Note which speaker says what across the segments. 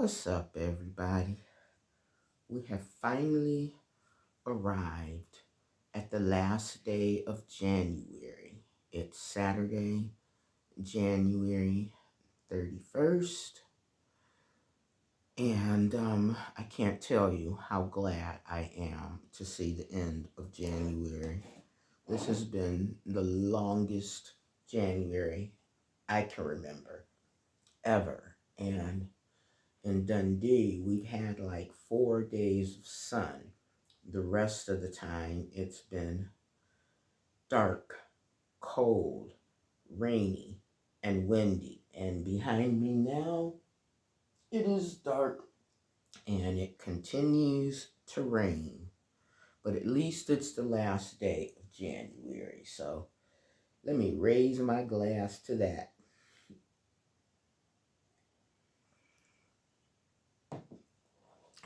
Speaker 1: What's up, everybody? We have finally arrived at the last day of January. It's Saturday, January 31st, and I can't tell you how glad I am to see the end of January. This has been the longest January I can remember ever, and in Dundee, we've had like 4 days of sun. The rest of the time, it's been dark, cold, rainy, and windy. And behind me now, it is dark and it continues to rain. But at least it's the last day of January. So let me raise my glass to that.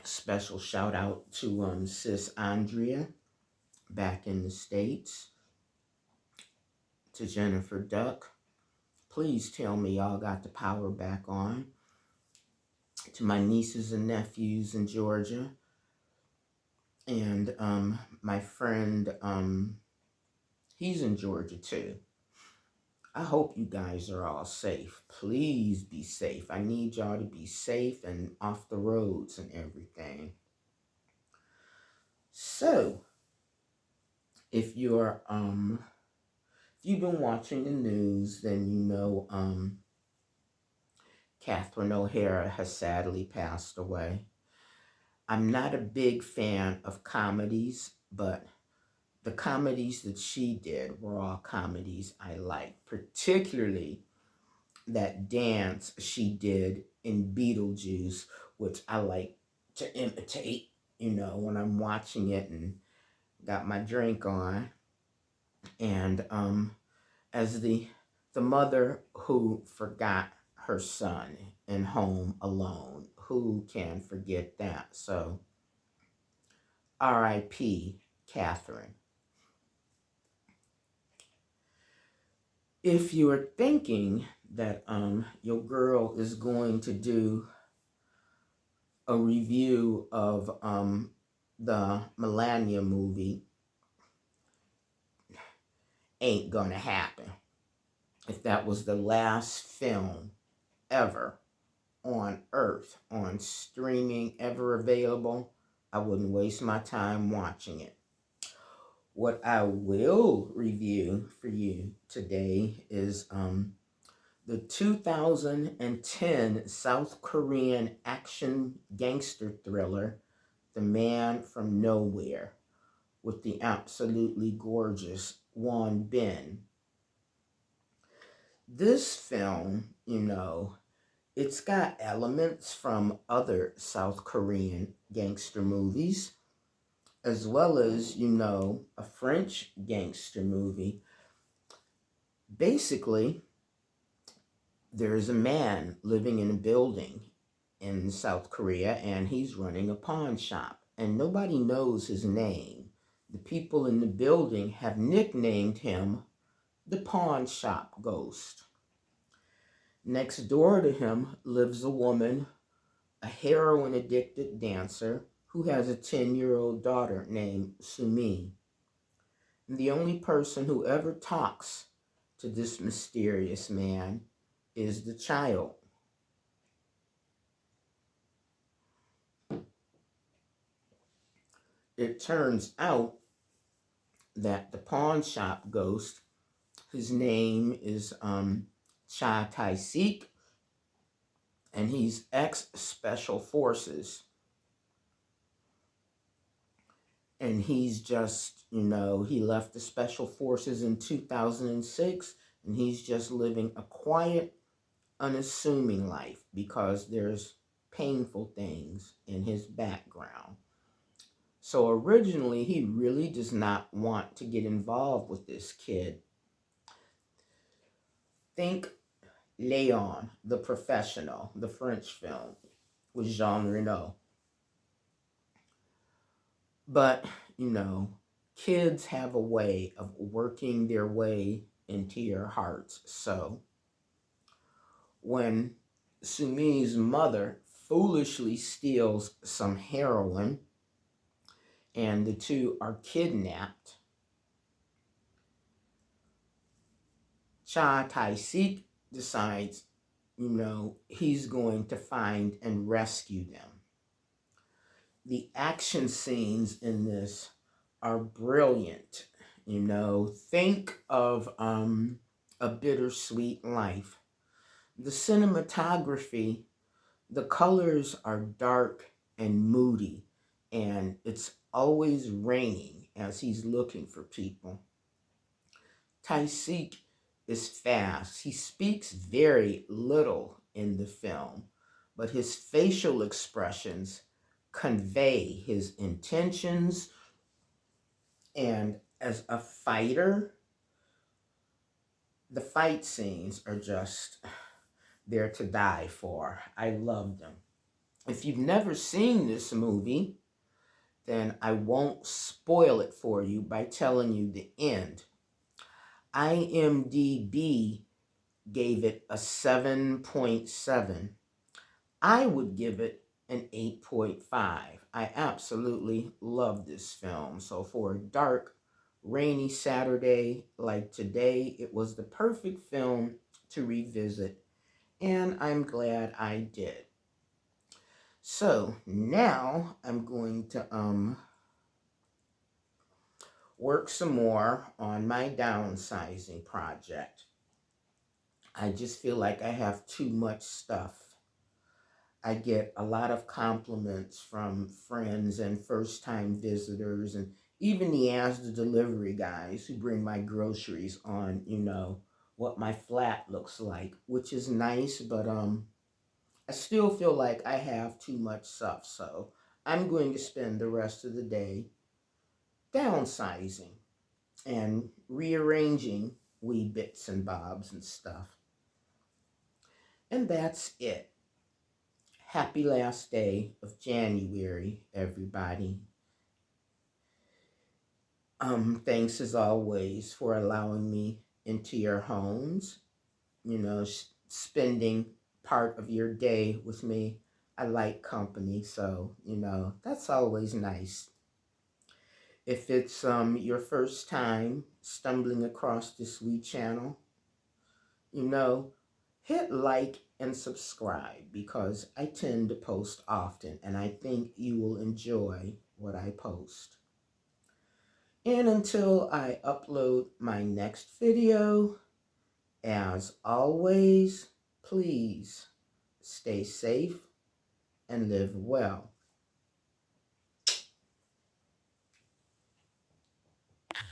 Speaker 1: Special shout out to Sis Andrea back in the States, to Jennifer Duck. Please tell me y'all got the power back on. To my nieces and nephews in Georgia. And my friend, he's in Georgia too. I hope you guys are all safe. Please be safe. I need y'all to be safe and off the roads and everything. So, if you've been watching the news, then you know Catherine O'Hara has sadly passed away. I'm not a big fan of comedies, but the comedies that she did were all comedies I liked, particularly that dance she did in Beetlejuice, which I like to imitate, when I'm watching it and got my drink on. And as the mother who forgot her son in Home Alone, who can forget that? So, R.I.P. Catherine. If you are thinking that your girl is going to do a review of the Melania movie, ain't gonna happen. If that was the last film ever on Earth, on streaming, ever available, I wouldn't waste my time watching it. What I will review for you today is the 2010 South Korean action gangster thriller, The Man from Nowhere, with the absolutely gorgeous Won Bin. This film, it's got elements from other South Korean gangster movies, as well as, a French gangster movie. Basically, there's a man living in a building in South Korea, and he's running a pawn shop, and nobody knows his name. The people in the building have nicknamed him the pawn shop ghost. Next door to him lives a woman, a heroin-addicted dancer, who has a 10-year-old daughter named Sumi. And the only person who ever talks to this mysterious man is the child. It turns out that the pawn shop ghost, his name is Cha Tai-sik, and he's ex-Special Forces. And he's just, he left the Special Forces in 2006, and he's just living a quiet, unassuming life because there's painful things in his background. So originally, he really does not want to get involved with this kid. Think Léon, the Professional, the French film with Jean Reno. But, kids have a way of working their way into your hearts. So when Sumi's mother foolishly steals some heroin, and the two are kidnapped. Cha Tae-sik decides, he's going to find and rescue them. The action scenes in this are brilliant. Think of A Bittersweet Life. The cinematography, the colors are dark and moody, and it's always raining as he's looking for people. Tae-sik is fast. He speaks very little in the film, but his facial expressions convey his intentions. And as a fighter, the fight scenes are just there to die for. I love them. If you've never seen this movie, then I won't spoil it for you by telling you the end. IMDb gave it a 7.7. I would give it an 8.5. I absolutely love this film. So for a dark, rainy Saturday like today, it was the perfect film to revisit, and I'm glad I did. So now I'm going to work some more on my downsizing project. I just feel like I have too much stuff. I get a lot of compliments from friends and first-time visitors, and even the Asda delivery guys who bring my groceries on, what my flat looks like, which is nice, but I still feel like I have too much stuff. So I'm going to spend the rest of the day downsizing and rearranging wee bits and bobs and stuff. And that's it. Happy last day of January, everybody. Thanks as always for allowing me into your homes, spending part of your day with me. I like company, so, that's always nice. If it's your first time stumbling across this wee channel, hit like and subscribe, because I tend to post often and I think you will enjoy what I post. And until I upload my next video, as always, please stay safe and live well.